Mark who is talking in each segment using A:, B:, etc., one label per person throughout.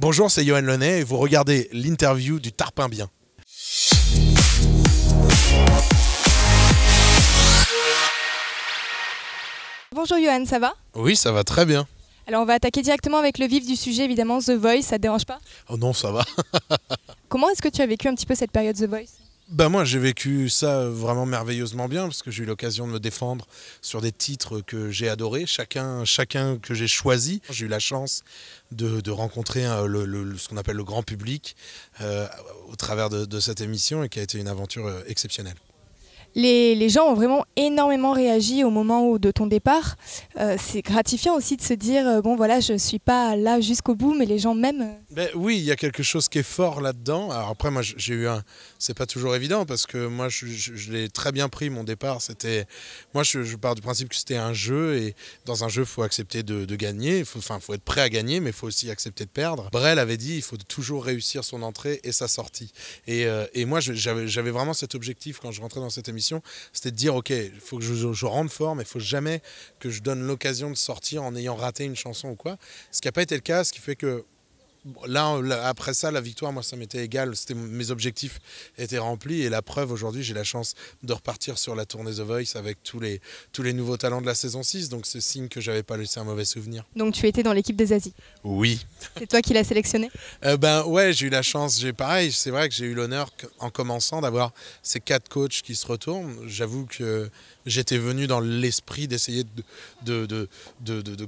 A: Bonjour, c'est Yoann Launay et vous regardez l'interview du Tarpin Bien.
B: Bonjour Yoann, ça va?
A: Oui, ça va très bien.
B: Alors on va attaquer directement avec le vif du sujet, évidemment, The Voice, ça te dérange pas?
A: Oh non, ça va.
B: Comment est-ce que tu as vécu un petit peu cette période The Voice?
A: Moi j'ai vécu ça vraiment merveilleusement bien parce que j'ai eu l'occasion de me défendre sur des titres que j'ai adorés, chacun que j'ai choisi. J'ai eu la chance de rencontrer ce qu'on appelle le grand public au travers de cette émission et qui a été une aventure exceptionnelle.
B: Les gens ont vraiment énormément réagi au moment de ton départ. C'est gratifiant aussi de se dire, bon voilà, je ne suis pas là jusqu'au bout, mais les gens m'aiment.
A: Oui, il y a quelque chose qui est fort là-dedans. Alors après, moi, c'est pas toujours évident parce que moi, je l'ai très bien pris, mon départ. Moi, je pars du principe que c'était un jeu et dans un jeu, il faut accepter de gagner. Il faut être prêt à gagner, mais il faut aussi accepter de perdre. Brel avait dit, il faut toujours réussir son entrée et sa sortie. Et moi, j'avais vraiment cet objectif quand je rentrais dans cette émission. C'était de dire, ok, il faut que je rentre fort, mais il ne faut jamais que je donne l'occasion de sortir en ayant raté une chanson ou quoi. Ce qui n'a pas été le cas, ce qui fait que là, après ça, la victoire, moi, ça m'était égal. Mes objectifs étaient remplis. Et la preuve, aujourd'hui, j'ai la chance de repartir sur la tournée The Voice avec tous les nouveaux talents de la saison 6. Donc, c'est signe que je n'avais pas laissé un mauvais souvenir.
B: Donc tu étais dans l'équipe des Zazie?
A: Oui.
B: C'est toi qui l'as sélectionné?
A: Ouais, j'ai eu la chance. Pareil, c'est vrai que j'ai eu l'honneur, en commençant, d'avoir ces 4 coachs qui se retournent. J'avoue que j'étais venu dans l'esprit d'essayer de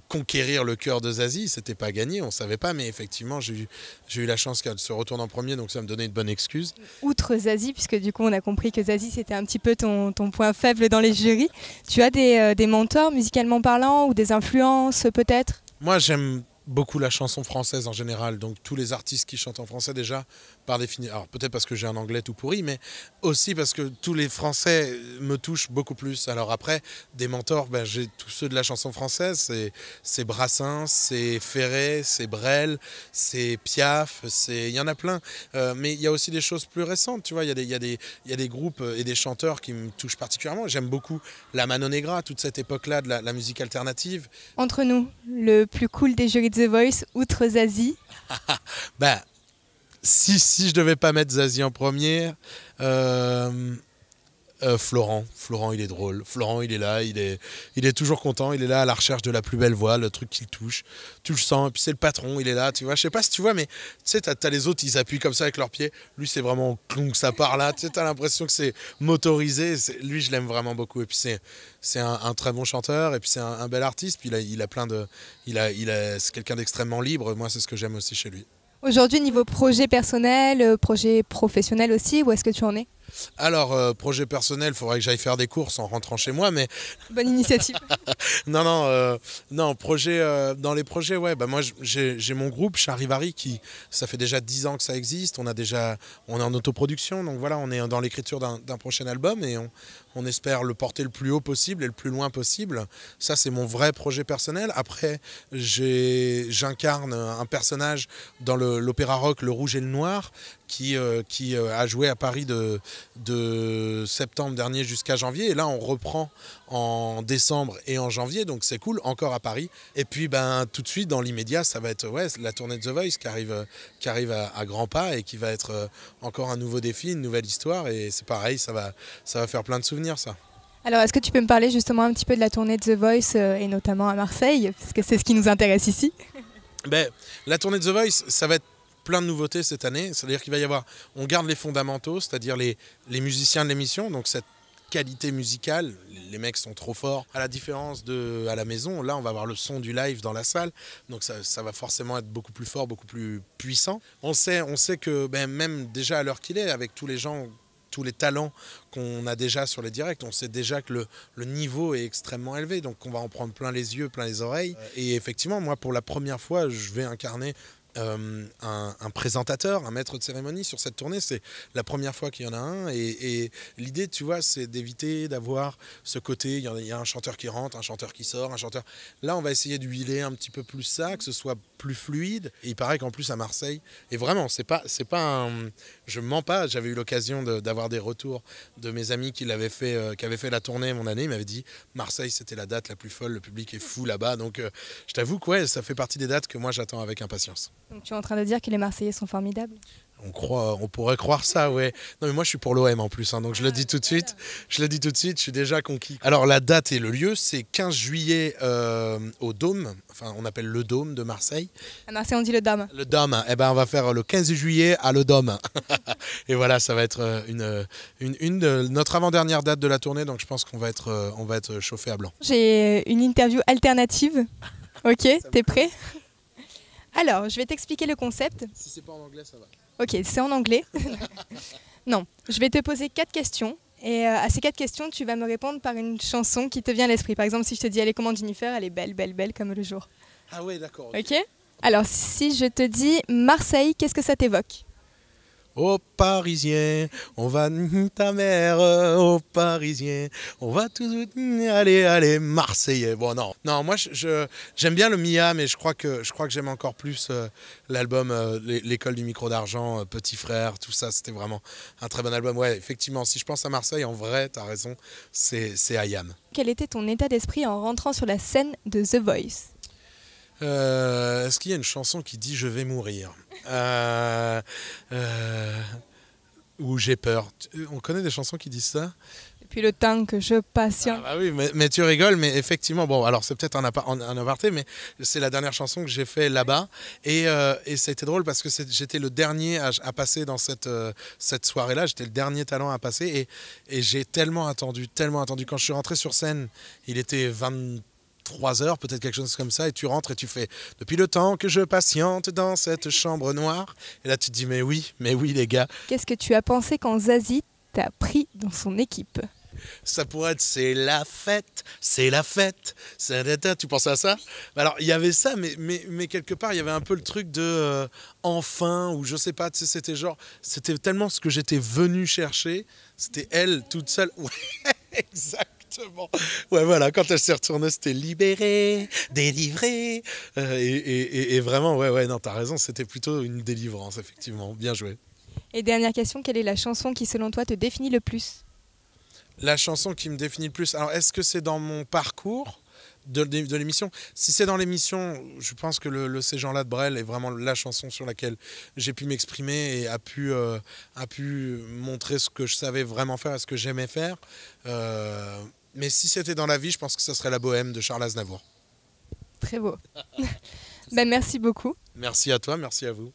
A: conquérir le cœur de Zazie. C'était pas gagné, on savait pas, mais effectivement, j'ai eu la chance qu'elle se retourne en premier, donc ça me donnait une bonne excuse.
B: Outre Zazie, puisque du coup on a compris que Zazie c'était un petit peu ton point faible dans les jurys, tu as des mentors musicalement parlant ou des influences peut-être?
A: Moi, j'aime beaucoup la chanson française en général, donc tous les artistes qui chantent en français déjà, par définition, alors peut-être parce que j'ai un anglais tout pourri, mais aussi parce que tous les français me touchent beaucoup plus. Alors après, des mentors, j'ai tous ceux de la chanson française, c'est Brassens, c'est Ferré, c'est Brel, c'est Piaf, il y en a plein, mais il y a aussi des choses plus récentes, tu vois, il y a des groupes et des chanteurs qui me touchent particulièrement. J'aime beaucoup la Mano Negra, toute cette époque-là de la musique alternative.
B: Entre nous, le plus cool des jurys de The Voice, outre Zazie?
A: Si je devais pas mettre Zazie en première, Florent, il est drôle. Florent, il est là, il est toujours content, il est là à la recherche de la plus belle voix, le truc qu'il touche. Tu le sens, et puis c'est le patron, il est là, tu vois. Je sais pas si tu vois, mais tu sais, t'as les autres, ils appuient comme ça avec leurs pieds. Lui, c'est vraiment clonk, ça part là. Tu sais, t'as l'impression que c'est motorisé. Lui, je l'aime vraiment beaucoup. Et puis c'est un très bon chanteur, et puis c'est un bel artiste. Puis c'est quelqu'un d'extrêmement libre. Moi, c'est ce que j'aime aussi chez lui.
B: Aujourd'hui, niveau projet personnel, projet professionnel aussi, où est-ce que tu en es?
A: Alors, projet personnel, il faudrait que j'aille faire des courses en rentrant chez moi, mais...
B: Bonne initiative.
A: Non, projet, dans les projets, ouais, moi j'ai mon groupe Charivari ça fait déjà 10 ans que ça existe, on est en autoproduction, donc voilà, on est dans l'écriture d'un prochain album et on espère le porter le plus haut possible et le plus loin possible. Ça, c'est mon vrai projet personnel. Après, j'incarne un personnage dans l'opéra rock Le Rouge et le Noir qui a joué à Paris de septembre dernier jusqu'à janvier. Et là, on reprend en décembre et en janvier, donc c'est cool, encore à Paris. Et puis, tout de suite, dans l'immédiat, ça va être la tournée de The Voice qui arrive à grands pas et qui va être encore un nouveau défi, une nouvelle histoire. Et c'est pareil, ça va faire plein de souvenirs, ça.
B: Alors, est-ce que tu peux me parler justement un petit peu de la tournée de The Voice et notamment à Marseille, puisque c'est ce qui nous intéresse ici?
A: La tournée de The Voice, ça va être plein de nouveautés cette année. C'est-à-dire qu'il va y avoir, on garde les fondamentaux, c'est-à-dire les musiciens de l'émission, donc cette qualité musicale, les mecs sont trop forts. À la différence à la maison, là on va avoir le son du live dans la salle, donc ça va forcément être beaucoup plus fort, beaucoup plus puissant. On sait que même déjà à l'heure qu'il est, avec tous les talents qu'on a déjà sur les directs, on sait déjà que le niveau est extrêmement élevé, donc on va en prendre plein les yeux, plein les oreilles. Et effectivement, moi pour la première fois, je vais incarner un présentateur, un maître de cérémonie sur cette tournée. C'est la première fois qu'il y en a un et l'idée, tu vois, c'est d'éviter d'avoir ce côté, il y a un chanteur qui rentre, un chanteur qui sort, un chanteur... Là, on va essayer de huiler un petit peu plus ça, que ce soit plus fluide. Et il paraît qu'en plus à Marseille, et vraiment, c'est pas je mens pas, j'avais eu l'occasion d'avoir des retours de mes amis qui avaient fait la tournée mon année. Ils m'avaient dit Marseille, c'était la date la plus folle, le public est fou là-bas. Donc je t'avoue que ouais, ça fait partie des dates que moi j'attends avec impatience.
B: Donc tu es en train de dire que les Marseillais sont formidables?
A: On pourrait croire ça, ouais. Non, mais moi, je suis pour l'OM en plus, hein, donc je le dis tout de suite. Je le dis tout de suite, je suis déjà conquis. Alors, la date et le lieu, c'est 15 juillet au Dôme. Enfin, on appelle le Dôme de Marseille.
B: À Marseille, on dit le Dôme.
A: Le Dôme, eh ben, on va faire le 15 juillet à le Dôme. Et voilà, ça va être une de notre avant-dernière date de la tournée, donc je pense qu'on va être chauffé à blanc.
B: J'ai une interview alternative. Ok, t'es prêt? Alors, je vais t'expliquer le concept.
A: Si c'est pas en anglais, ça va.
B: Ok, c'est en anglais. Non, je vais te poser 4 questions. Et à ces 4 questions, tu vas me répondre par une chanson qui te vient à l'esprit. Par exemple, si je te dis elle est comment Jennifer, elle est belle, belle, belle comme le jour.
A: Ah ouais, d'accord.
B: Ok? Alors, si je te dis Marseille, qu'est-ce que ça t'évoque?
A: Ô Parisien, on va ta mère, ô Parisien, on va tous aller Marseillais. Bon non, moi j'aime bien le Mia, mais je crois que j'aime encore plus l'album l'école du micro d'argent, Petit Frère, tout ça, c'était vraiment un très bon album. Ouais, effectivement, si je pense à Marseille, en vrai, t'as raison, c'est IAM.
B: Quel était ton état d'esprit en rentrant sur la scène de The Voice?
A: Est-ce qu'il y a une chanson qui dit je vais mourir ou j'ai peur? On connaît des chansons qui disent ça?
B: Depuis le temps que je patiente.
A: Ah bah oui, mais tu rigoles, mais effectivement, bon, alors c'est peut-être un aparté, mais c'est la dernière chanson que j'ai fait là-bas, et ça a été drôle parce que j'étais le dernier à passer dans cette soirée-là, j'étais le dernier talent à passer, et j'ai tellement attendu, quand je suis rentré sur scène, il était 23 heures, peut-être quelque chose comme ça, et tu rentres et tu fais « Depuis le temps que je patiente dans cette chambre noire », et là tu te dis « mais oui les gars ».
B: Qu'est-ce que tu as pensé quand Zazie t'a pris dans son équipe?
A: Ça pourrait être c'est la fête, tu pensais à ça? Alors il y avait ça, mais quelque part il y avait un peu le truc de enfin, ou je sais pas, tu sais, c'était tellement ce que j'étais venu chercher, c'était elle toute seule. Ouais, exactement. Ouais, voilà, quand elle s'est retournée, c'était libérée, délivrée, et vraiment, ouais, non, t'as raison, c'était plutôt une délivrance, effectivement, bien joué.
B: Et dernière question, quelle est la chanson qui selon toi te définit le plus?
A: La chanson qui me définit le plus, alors est-ce que c'est dans mon parcours de l'émission? Si c'est dans l'émission, je pense que Ces gens-là de Brel est vraiment la chanson sur laquelle j'ai pu m'exprimer et a pu montrer ce que je savais vraiment faire et ce que j'aimais faire. Mais si c'était dans la vie, je pense que ça serait La Bohème de Charles Aznavour.
B: Très beau. Ben, merci beaucoup.
A: Merci à toi, merci à vous.